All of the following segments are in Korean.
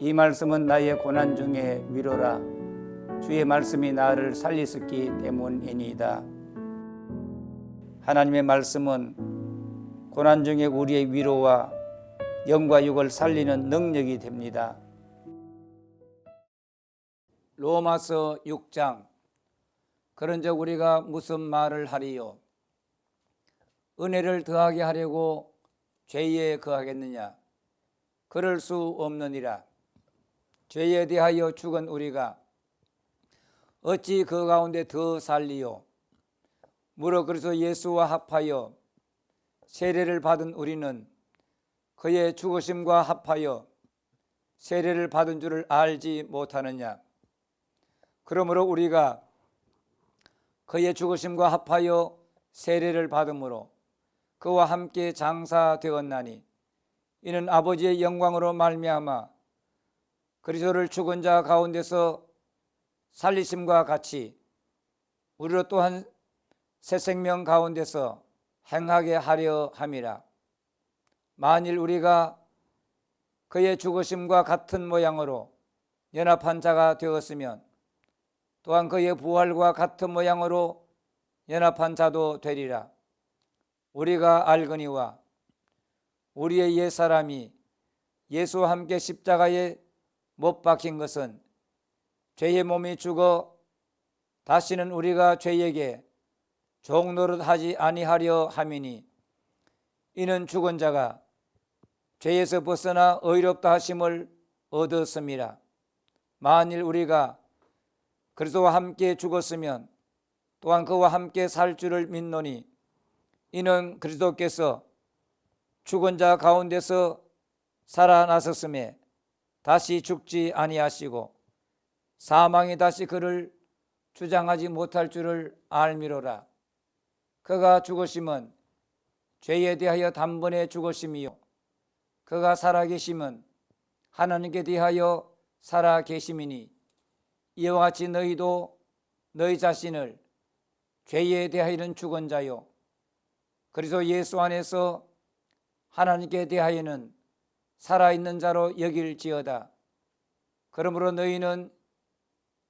이 말씀은 나의 고난 중에 위로라. 주의 말씀이 나를 살리셨기 때문이니이다. 하나님의 말씀은 고난 중에 우리의 위로와 영과 육을 살리는 능력이 됩니다. 로마서 6장. 그런즉 우리가 무슨 말을 하리요? 은혜를 더하게 하려고 죄에 거하겠느냐? 그럴 수 없느니라. 죄에 대하여 죽은 우리가 어찌 그 가운데 더 살리요? 무릇 그리스도 예수와 합하여 세례를 받은 우리는 그의 죽으심과 합하여 세례를 받은 줄을 알지 못하느냐? 그러므로 우리가 그의 죽으심과 합하여 세례를 받음으로 그와 함께 장사되었나니 이는 아버지의 영광으로 말미암아 그리스도를 죽은 자 가운데서 살리심과 같이 우리로 또한 새 생명 가운데서 행하게 하려 함이라. 만일 우리가 그의 죽으심과 같은 모양으로 연합한 자가 되었으면 또한 그의 부활과 같은 모양으로 연합한 자도 되리라. 우리가 알거니와 우리의 옛사람이 예수와 함께 십자가에 못 박힌 것은 죄의 몸이 죽어 다시는 우리가 죄에게 종노릇하지 아니하려 함이니 이는 죽은 자가 죄에서 벗어나 의롭다 하심을 얻었음이라. 만일 우리가 그리스도와 함께 죽었으면 또한 그와 함께 살 줄을 믿노니 이는 그리스도께서 죽은 자 가운데서 살아나셨음에 다시 죽지 아니하시고 사망이 다시 그를 주장하지 못할 줄을 알미로라. 그가 죽으심은 죄에 대하여 단번에 죽으심이요 그가 살아계심은 하나님께 대하여 살아계심이니 이와 같이 너희도 너희 자신을 죄에 대하여는 죽은 자요 그리스도 예수 안에서 하나님께 대하여는 살아있는 자로 여길지어다. 그러므로 너희는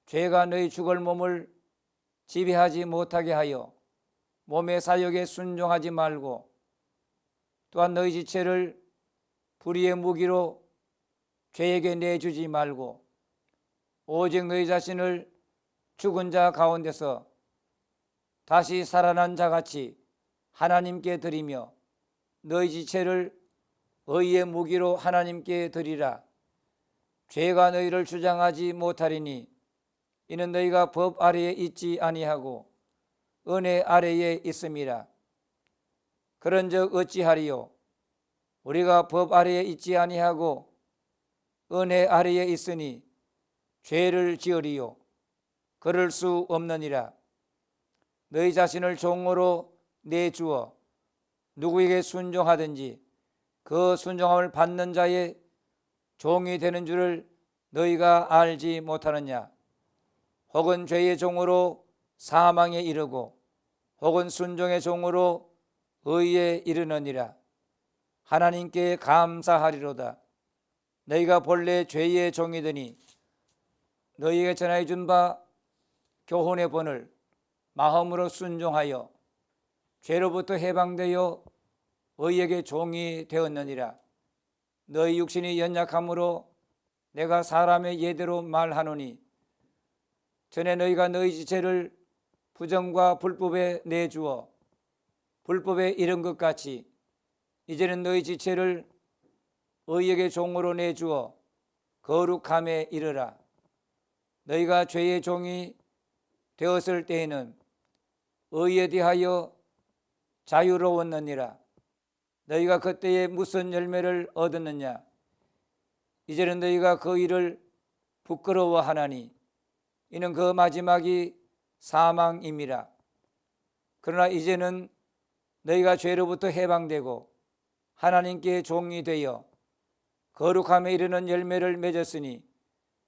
죄가 너희 죽을 몸을 지배하지 못하게 하여 몸의 사욕에 순종하지 말고 또한 너희 지체를 불의의 무기로 죄에게 내주지 말고 오직 너희 자신을 죽은 자 가운데서 다시 살아난 자같이 하나님께 드리며 너희 지체를 의의 무기로 하나님께 드리라. 죄가 너희를 주장하지 못하리니 이는 너희가 법 아래에 있지 아니하고 은혜 아래에 있음이라. 그런즉 어찌하리요? 우리가 법 아래에 있지 아니하고 은혜 아래에 있으니 죄를 지으리요? 그럴 수 없느니라. 너희 자신을 종으로 내주어 누구에게 순종하든지 그 순종함을 받는 자의 종이 되는 줄을 너희가 알지 못하느냐? 혹은 죄의 종으로 사망에 이르고 혹은 순종의 종으로 의에 이르느니라. 하나님께 감사하리로다. 너희가 본래 죄의 종이더니 너희에게 전하여 준 바 교훈의 본을 마음으로 순종하여 죄로부터 해방되어 의에게 종이 되었느니라. 너희 육신이 연약함으로 내가 사람의 예대로 말하노니 전에 너희가 너희 지체를 부정과 불법에 내주어 불법에 이른 것 같이 이제는 너희 지체를 의에게 종으로 내주어 거룩함에 이르라. 너희가 죄의 종이 되었을 때에는 의에 대하여 자유로웠느니라. 너희가 그때에 무슨 열매를 얻었느냐? 이제는 너희가 그 일을 부끄러워하나니 이는 그 마지막이 사망임이라. 그러나 이제는 너희가 죄로부터 해방되고 하나님께 종이 되어 거룩함에 이르는 열매를 맺었으니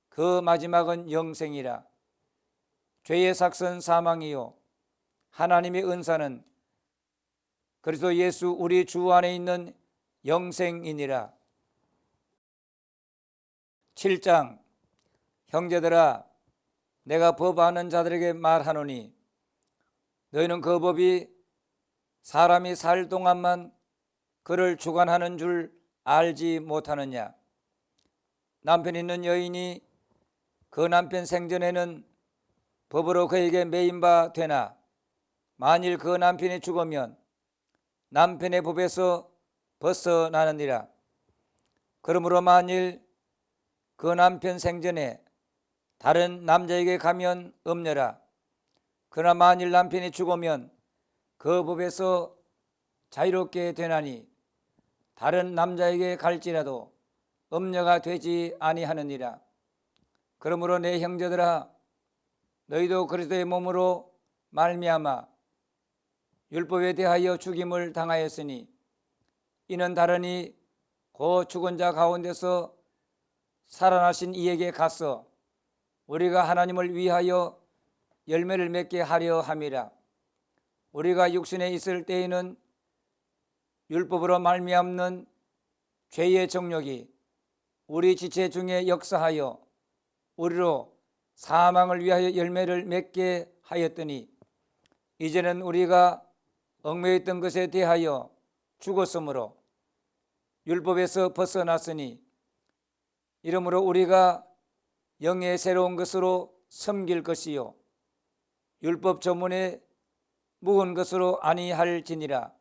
그 마지막은 영생이라. 죄의 삭은 사망이요 하나님의 은사는 그리스도 예수 우리 주 안에 있는 영생이니라. 7장 형제들아 내가 법아는 자들에게 말하노니 너희는 그 법이 사람이 살 동안만 그를 주관하는 줄 알지 못하느냐. 남편 있는 여인이 그 남편 생전에는 법으로 그에게 매인 바 되나 만일 그 남편이 죽으면 남편의 법에서 벗어나느니라. 그러므로 만일 그 남편 생전에 다른 남자에게 가면 음녀라. 그러나 만일 남편이 죽으면 그 법에서 자유롭게 되나니 다른 남자에게 갈지라도 음녀가 되지 아니하느니라. 그러므로 내 형제들아 너희도 그리스도의 몸으로 말미암아 율법에 대하여 죽임을 당하였으니 이는 다르니 그 죽은 자 가운데서 살아나신 이에게 가서 우리가 하나님을 위하여 열매를 맺게 하려 함이라. 우리가 육신에 있을 때에는 율법으로 말미암는 죄의 정욕이 우리 지체 중에 역사하여 우리로 사망을 위하여 열매를 맺게 하였더니 이제는 우리가 얽매였던 것에 대하여 죽었으므로 율법에서 벗어났으니 이러므로 우리가 영의 새로운 것으로 섬길 것이요 율법 조문에 묵은 것으로 아니할지니라.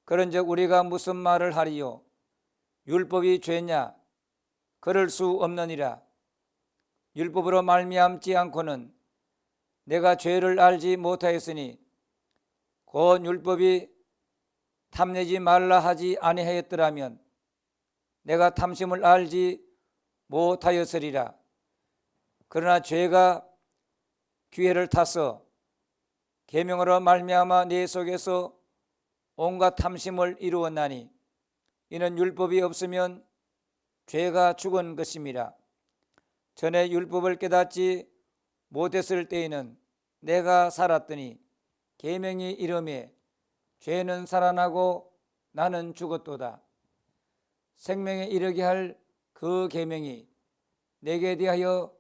그런즉 우리가 무슨 말을 하리요? 율법이 죄냐? 그럴 수 없느니라. 율법으로 말미암지 않고는 내가 죄를 알지 못하였으니 곧 율법이 탐내지 말라 하지 아니하였더라면 내가 탐심을 알지 못하였으리라. 그러나 죄가 기회를 타서 계명으로 말미암아 내 속에서 온갖 탐심을 이루었나니 이는 율법이 없으면 죄가 죽은 것임이라. 전에 율법을 깨닫지 못했을 때에는 내가 살았더니 계명이 이름에 죄는 살아나고 나는 죽었도다. 생명에 이르게 할 그 계명이 내게 대하여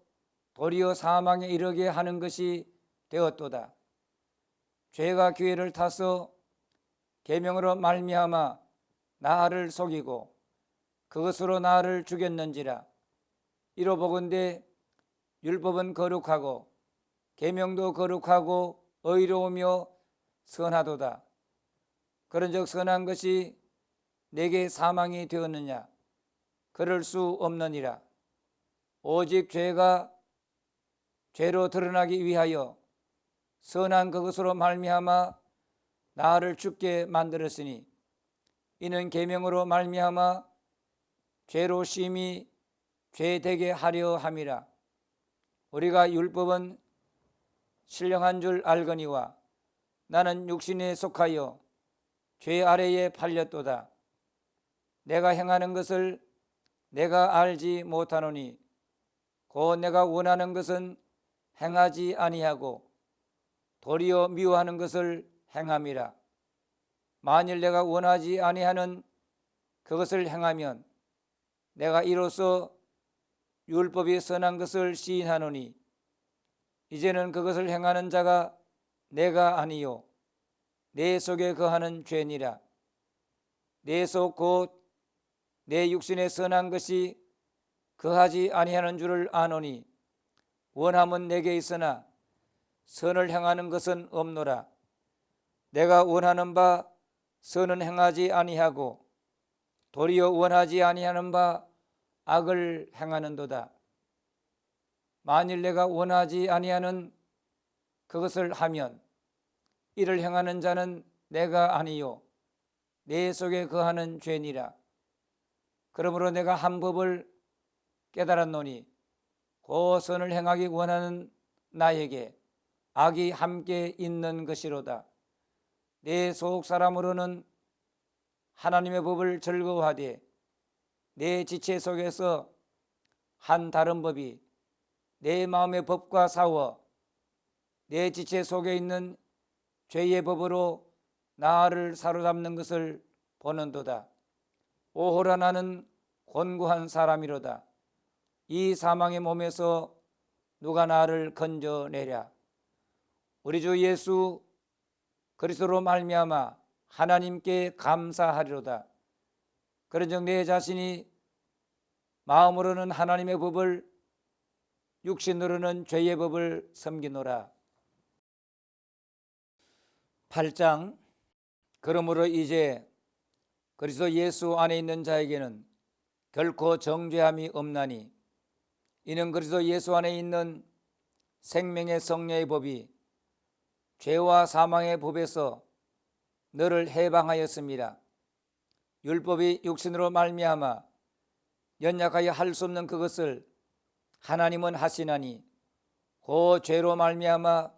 도리어 사망에 이르게 하는 것이 되었도다. 죄가 기회를 타서 계명으로 말미암아 나를 속이고 그것으로 나를 죽였는지라. 이로보건대 율법은 거룩하고 계명도 거룩하고 의로우며 선하도다. 그런즉 선한 것이 내게 사망이 되었느냐? 그럴 수 없느니라. 오직 죄가 죄로 드러나기 위하여 선한 그것으로 말미암아 나를 죽게 만들었으니 이는 계명으로 말미암아 죄로 심히 죄되게 하려 함이라. 우리가 율법은 신령한 줄 알거니와 나는 육신에 속하여 죄 아래에 팔렸도다. 내가 행하는 것을 내가 알지 못하노니 곧 내가 원하는 것은 행하지 아니하고 도리어 미워하는 것을 행함이라. 만일 내가 원하지 아니하는 그것을 행하면 내가 이로써 율법이 선한 것을 시인하노니 이제는 그것을 행하는 자가 내가 아니요 내 속에 거하는 죄니라. 내 속 곧 내 육신에 선한 것이 거하지 아니하는 줄을 아노니 원함은 내게 있으나 선을 행하는 것은 없노라. 내가 원하는 바 선은 행하지 아니하고 도리어 원하지 아니하는 바 악을 행하는도다. 만일 내가 원하지 아니하는 그것을 하면 이를 행하는 자는 내가 아니요 내 속에 거하는 죄니라. 그러므로 내가 한 법을 깨달았노니 그 선을 행하기 원하는 나에게 악이 함께 있는 것이로다. 내 속 사람으로는 하나님의 법을 즐거워하되 내 지체 속에서 한 다른 법이 내 마음의 법과 싸워 내 지체 속에 있는 죄의 법으로 나를 사로잡는 것을 보는도다. 오호라 나는 곤고한 사람이로다. 이 사망의 몸에서 누가 나를 건져내랴. 우리 주 예수 그리스도로 말미암아 하나님께 감사하리로다. 그런즉 내 자신이 마음으로는 하나님의 법을, 육신으로는 죄의 법을 섬기노라. 8장. 그러므로 이제 그리스도 예수 안에 있는 자에게는 결코 정죄함이 없나니, 이는 그리스도 예수 안에 있는 생명의 성령의 법이 죄와 사망의 법에서 너를 해방하였습니다. 율법이 육신으로 말미암아 연약하여 할 수 없는 그것을 하나님은 하시나니, 그 죄로 말미암아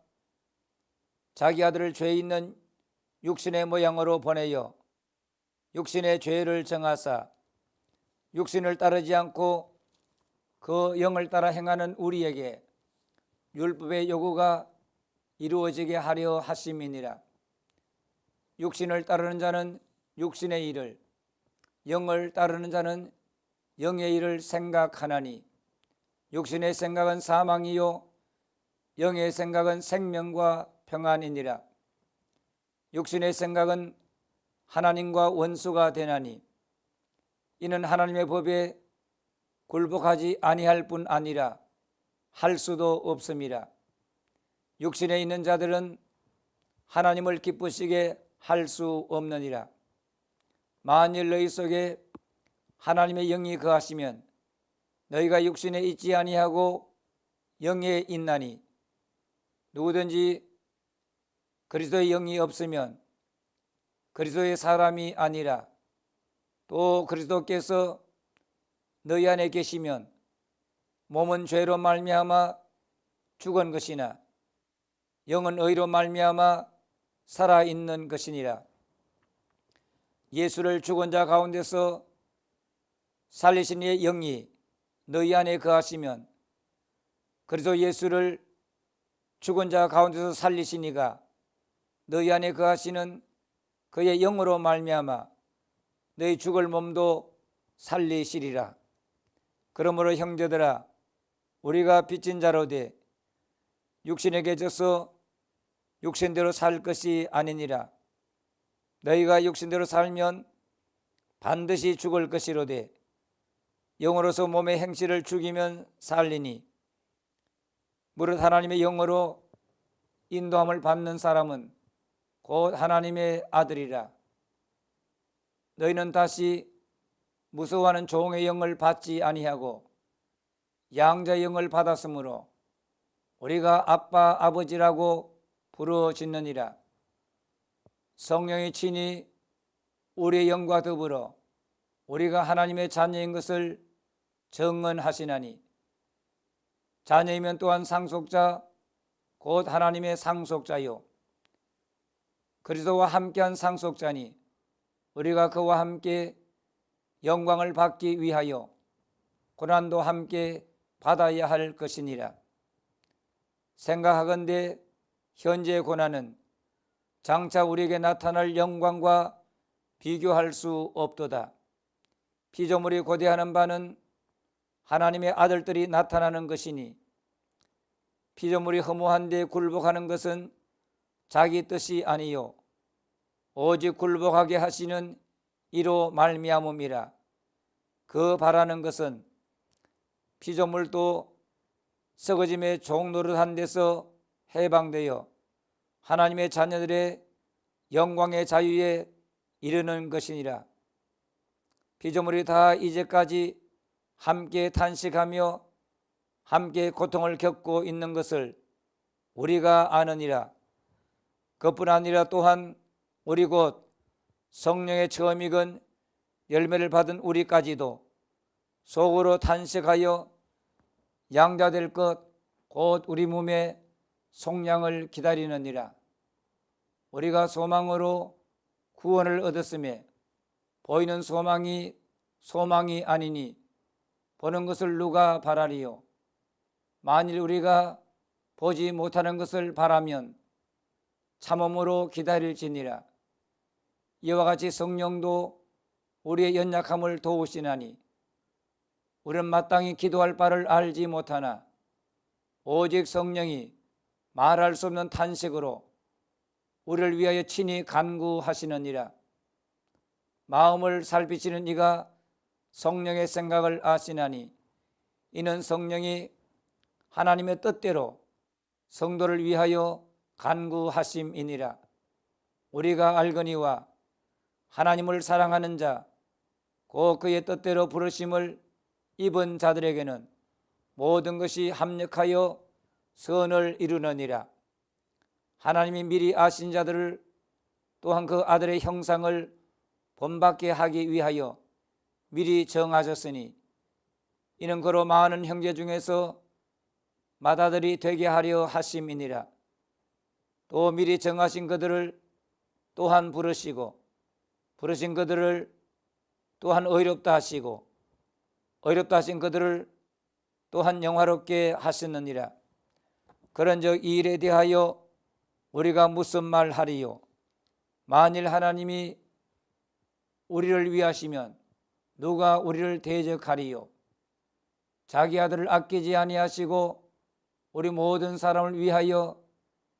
자기 아들을 죄 있는 육신의 모양으로 보내어 육신의 죄를 정하사 육신을 따르지 않고 그 영을 따라 행하는 우리에게 율법의 요구가 이루어지게 하려 하심이니라. 육신을 따르는 자는 육신의 일을, 영을 따르는 자는 영의 일을 생각하나니, 육신의 생각은 사망이요 영의 생각은 생명과 평안이니라. 육신의 생각은 하나님과 원수가 되나니, 이는 하나님의 법에 굴복하지 아니할 뿐 아니라 할 수도 없음이라. 육신에 있는 자들은 하나님을 기쁘시게 할 수 없느니라. 만일 너희 속에 하나님의 영이 거하시면 너희가 육신에 있지 아니하고 영에 있나니, 누구든지 그리스도의 영이 없으면 그리스도의 사람이 아니라, 또 그리스도께서 너희 안에 계시면 몸은 죄로 말미암아 죽은 것이나 영은 의로 말미암아 살아있는 것이니라. 예수를 죽은 자 가운데서 살리신 이의 영이 너희 안에 거하시면 그리스도 예수를 죽은 자 가운데서 살리신 이가 너희 안에 거하시는 그의 영으로 말미암아 너희 죽을 몸도 살리시리라. 그러므로 형제들아, 우리가 빚진 자로 돼 육신에게 져서 육신대로 살 것이 아니니라. 너희가 육신대로 살면 반드시 죽을 것이로되 영으로서 몸의 행실을 죽이면 살리니, 무릇 하나님의 영으로 인도함을 받는 사람은 곧 하나님의 아들이라. 너희는 다시 무서워하는 종의 영을 받지 아니하고 양자의 영을 받았으므로 우리가 아빠 아버지라고 부르짖느니라. 성령이 친히 우리의 영과 더불어 우리가 하나님의 자녀인 것을 증언하시나니, 자녀이면 또한 상속자 곧 하나님의 상속자요 그리스도와 함께한 상속자니, 우리가 그와 함께 영광을 받기 위하여 고난도 함께 받아야 할 것이니라. 생각하건대 현재의 고난은 장차 우리에게 나타날 영광과 비교할 수 없도다. 피조물이 고대하는 바는 하나님의 아들들이 나타나는 것이니, 피조물이 허무한 데 굴복하는 것은 자기 뜻이 아니요 오직 굴복하게 하시는 이로 말미암음이라. 그 바라는 것은 피조물도 썩어짐의 종노릇한 데서 해방되어 하나님의 자녀들의 영광의 자유에 이르는 것이니라. 피조물이 다 이제까지 함께 탄식하며 함께 고통을 겪고 있는 것을 우리가 아느니라. 그뿐 아니라 또한 우리 곧 성령의 처음 익은 열매를 받은 우리까지도 속으로 탄식하여 양자될 것 곧 우리 몸의 속량을 기다리느니라. 우리가 소망으로 구원을 얻었음에 보이는 소망이 소망이 아니니 보는 것을 누가 바라리요. 만일 우리가 보지 못하는 것을 바라면 참음으로 기다릴지니라. 이와 같이 성령도 우리의 연약함을 도우시나니, 우리는 마땅히 기도할 바를 알지 못하나 오직 성령이 말할 수 없는 탄식으로 우리를 위하여 친히 간구하시느니라. 마음을 살피시는 이가 성령의 생각을 아시나니 이는 성령이 하나님의 뜻대로 성도를 위하여 간구하심이니라. 우리가 알거니와 하나님을 사랑하는 자 곧 그의 뜻대로 부르심을 입은 자들에게는 모든 것이 합력하여 선을 이루느니라. 하나님이 미리 아신 자들을 또한 그 아들의 형상을 본받게 하기 위하여 미리 정하셨으니 이는 그로 많은 형제 중에서 맏아들이 되게 하려 하심이니라. 또 미리 정하신 그들을 또한 부르시고 부르신 그들을 또한 의롭다 하시고 의롭다 하신 그들을 또한 영화롭게 하셨느니라. 그런즉 이 일에 대하여 우리가 무슨 말 하리요? 만일 하나님이 우리를 위하시면 누가 우리를 대적하리요? 자기 아들을 아끼지 아니하시고 우리 모든 사람을 위하여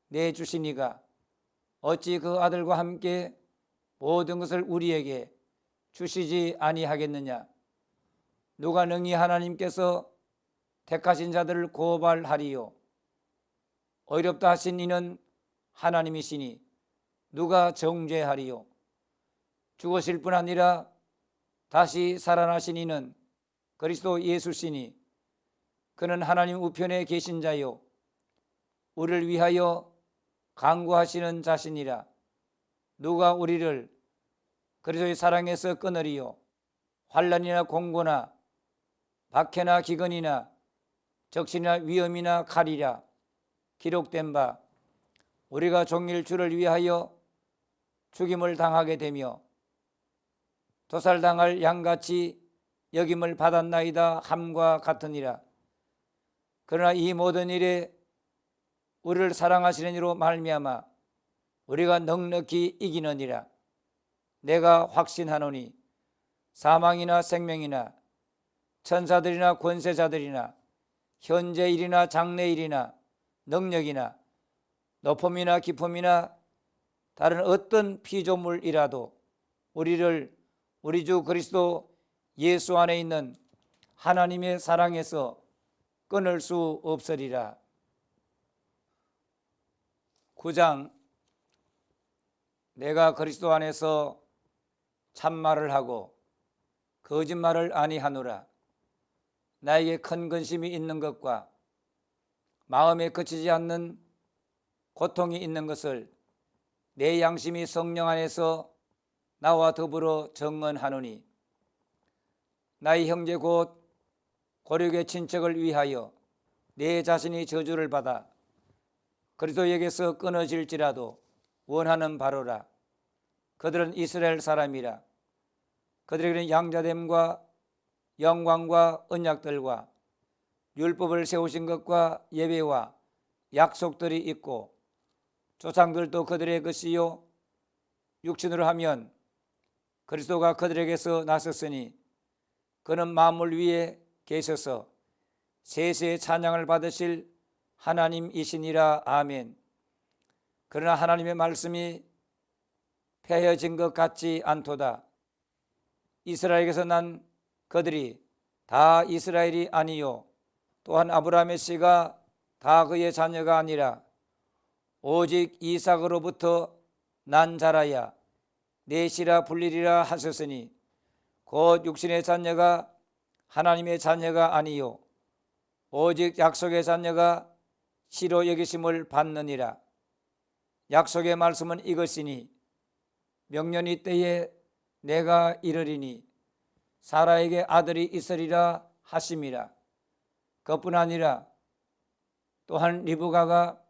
내주시니가 어찌 그 아들과 함께 모든 것을 우리에게 주시지 아니하겠느냐? 누가 능히 하나님께서 택하신 자들을 고발하리요? 의롭다 하신 이는 하나님이시니 누가 정죄하리요? 죽으실 뿐 아니라 다시 살아나신 이는 그리스도 예수시니 그는 하나님 우편에 계신 자요 우리를 위하여 간구하시는 자시니라. 누가 우리를 그리스도의 사랑에서 끊으리요? 환난이나 공고나 박해나 기근이나 적신이나 위험이나 칼이라. 기록된 바 우리가 종일 주를 위하여 죽임을 당하게 되며 도살당할 양같이 여김을 받았나이다 함과 같으니라. 그러나 이 모든 일에 우리를 사랑하시는 이로 말미암아 우리가 넉넉히 이기느니라. 내가 확신하노니 사망이나 생명이나 천사들이나 권세자들이나 현재 일이나 장래 일이나 능력이나 높음이나 깊음이나 다른 어떤 피조물이라도 우리를 우리 주 그리스도 예수 안에 있는 하나님의 사랑에서 끊을 수 없으리라. 9장 내가 그리스도 안에서 참말을 하고 거짓말을 아니하노라. 나에게 큰 근심이 있는 것과 마음에 그치지 않는 고통이 있는 것을 내 양심이 성령 안에서 나와 더불어 증언하노니 나의 형제 곧 고륙의 친척을 위하여 내 자신이 저주를 받아 그리스도에게서 끊어질지라도 원하는 바로라. 그들은 이스라엘 사람이라. 그들에게는 양자됨과 영광과 언약들과 율법을 세우신 것과 예배와 약속들이 있고 조상들도 그들의 것이요 육신으로 하면 그리스도가 그들에게서 나섰으니 그는 만물 위에 계셔서 세세의 찬양을 받으실 하나님이시니라. 아멘. 그러나 하나님의 말씀이 폐허진 것 같지 않도다. 이스라엘에게서 난 그들이 다 이스라엘이 아니요 또한 아브라함의 씨가 다 그의 자녀가 아니라 오직 이삭으로부터 난 자라야 내 씨라 불리리라 하셨으니 곧 육신의 자녀가 하나님의 자녀가 아니요 오직 약속의 자녀가 씨로 여기심을 받느니라. 약속의 말씀은 이것이니 명년이 때에 내가 이르리니 사라에게 아들이 있으리라 하심이라. 그뿐 아니라 또한 리브가가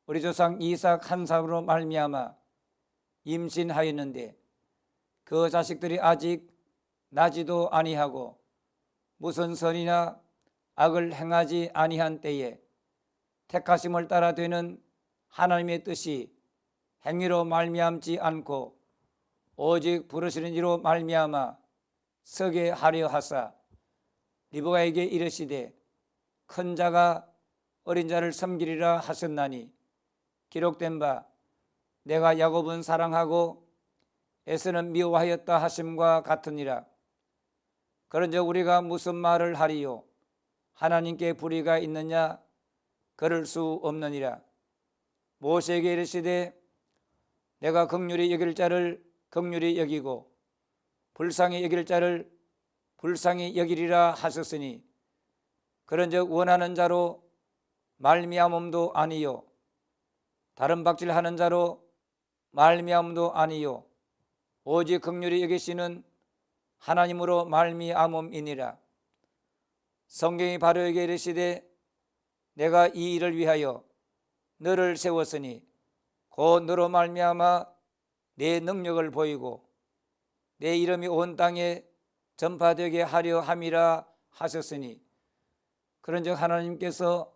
우리 조상 이삭 한 사람으로 말미암아 임신하였는데 그 자식들이 아직 나지도 아니하고 무슨 선이나 악을 행하지 아니한 때에 택하심을 따라 되는 하나님의 뜻이 행위로 말미암지 않고 오직 부르시는 이로 말미암아 서게 하려 하사 리브가에게 이르시되 큰 자가 어린 자를 섬기리라 하셨나니 기록된 바 내가 야곱은 사랑하고 에서는 미워하였다 하심과 같으니라. 그런즉 우리가 무슨 말을 하리요? 하나님께 불의가 있느냐? 그럴 수 없느니라. 모세에게 이르시되 내가 긍휼히 여길 자를 긍휼히 여기고 불쌍히 여길 자를 불쌍히 여기리라 하셨으니 그런즉 원하는 자로 말미암음도 아니요 다른 박질하는 자로 말미암음도 아니요 오직 긍휼히 여기시는 하나님으로 말미암음이니라. 성경이 바로에게 이르시되 내가 이 일을 위하여 너를 세웠으니 곧 너로 말미암아 내 능력을 보이고 내 이름이 온 땅에 전파되게 하려 함이라 하셨으니 그런즉 하나님께서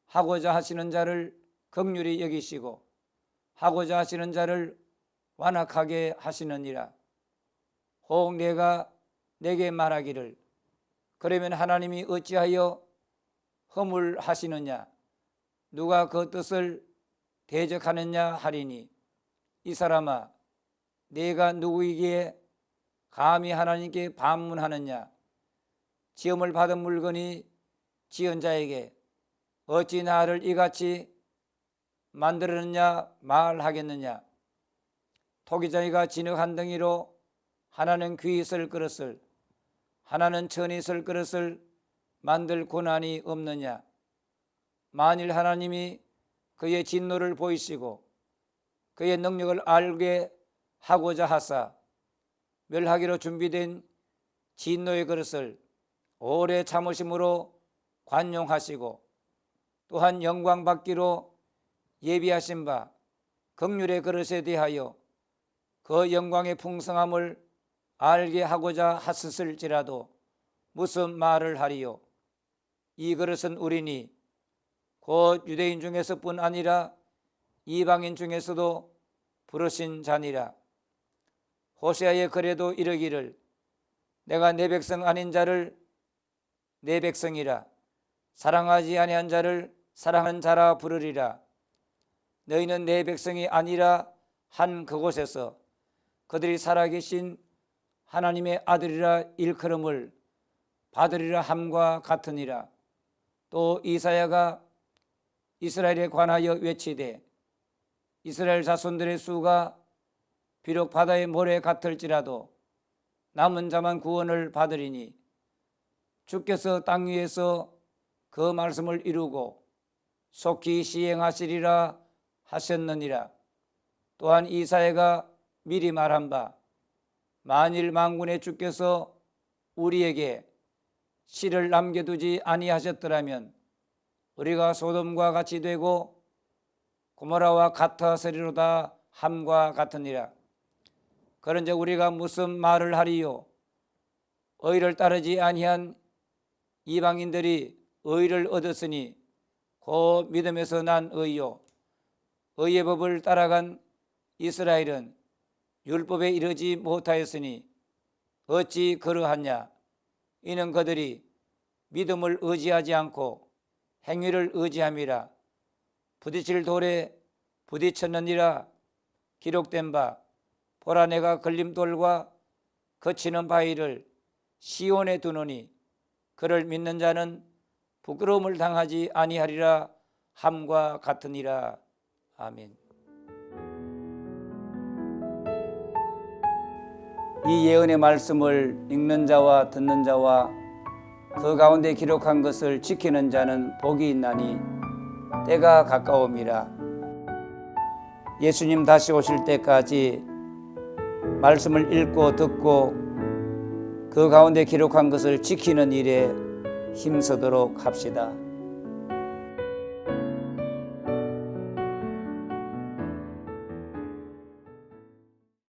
하고자 하시는 자를 긍휼히 여기시고 하고자 하시는 자를 완악하게 하시느니라. 혹 내가 내게 말하기를 그러면 하나님이 어찌하여 허물하시느냐 누가 그 뜻을 대적하느냐 하리니 이 사람아 내가 누구이기에 감히 하나님께 반문하느냐 지음을 받은 물건이 지은 자에게 어찌 나를 이같이 만들었느냐 말하겠느냐. 토기장이가 진흙 한 덩이로 하나는 귀 쓸 그릇을 하나는 천이 쓸 그릇을 만들 고난이 없느냐. 만일 하나님이 그의 진노를 보이시고 그의 능력을 알게 하고자 하사 멸하기로 준비된 진노의 그릇을 오래 참으심으로 관용하시고 또한 영광 받기로 예비하신 바 긍휼의 그릇에 대하여 그 영광의 풍성함을 알게 하고자 하셨을지라도 무슨 말을 하리요. 이 그릇은 우리니 곧 유대인 중에서뿐 아니라 이방인 중에서도 부르신 자니라. 호세아의 글에도 이르기를 내가 내 백성 아닌 자를 내 백성이라 사랑하지 아니한 자를 사랑하는 자라 부르리라. 너희는 내 백성이 아니라 한 그곳에서 그들이 살아계신 하나님의 아들이라 일컬음을 받으리라 함과 같으니라. 또 이사야가 이스라엘에 관하여 외치되 이스라엘 자손들의 수가 비록 바다의 모래 같을지라도 남은 자만 구원을 받으리니 주께서 땅 위에서 그 말씀을 이루고 속히 시행하시리라 하셨느니라. 또한 이사야가 미리 말한 바 만일 만군의 주께서 우리에게 씨를 남겨두지 아니하셨더라면 우리가 소돔과 같이 되고 고모라와 같아서리로다 함과 같으니라. 그런즉 우리가 무슨 말을 하리요. 의를 따르지 아니한 이방인들이 의를 얻었으니 곧 믿음에서 난 의요 의의 법을 따라간 이스라엘은 율법에 이르지 못하였으니 어찌 그러하냐. 이는 그들이 믿음을 의지하지 않고 행위를 의지함이라. 부딪힐 돌에 부딪혔느니라. 기록된 바 보라 내가 걸림돌과 거치는 바위를 시온에 두노니 그를 믿는 자는 부끄러움을 당하지 아니하리라 함과 같으니라. 아멘. 이 예언의 말씀을 읽는 자와 듣는 자와 그 가운데 기록한 것을 지키는 자는 복이 있나니 때가 가까움이라. 예수님 다시 오실 때까지 말씀을 읽고 듣고 그 가운데 기록한 것을 지키는 일에 힘쓰도록 합시다.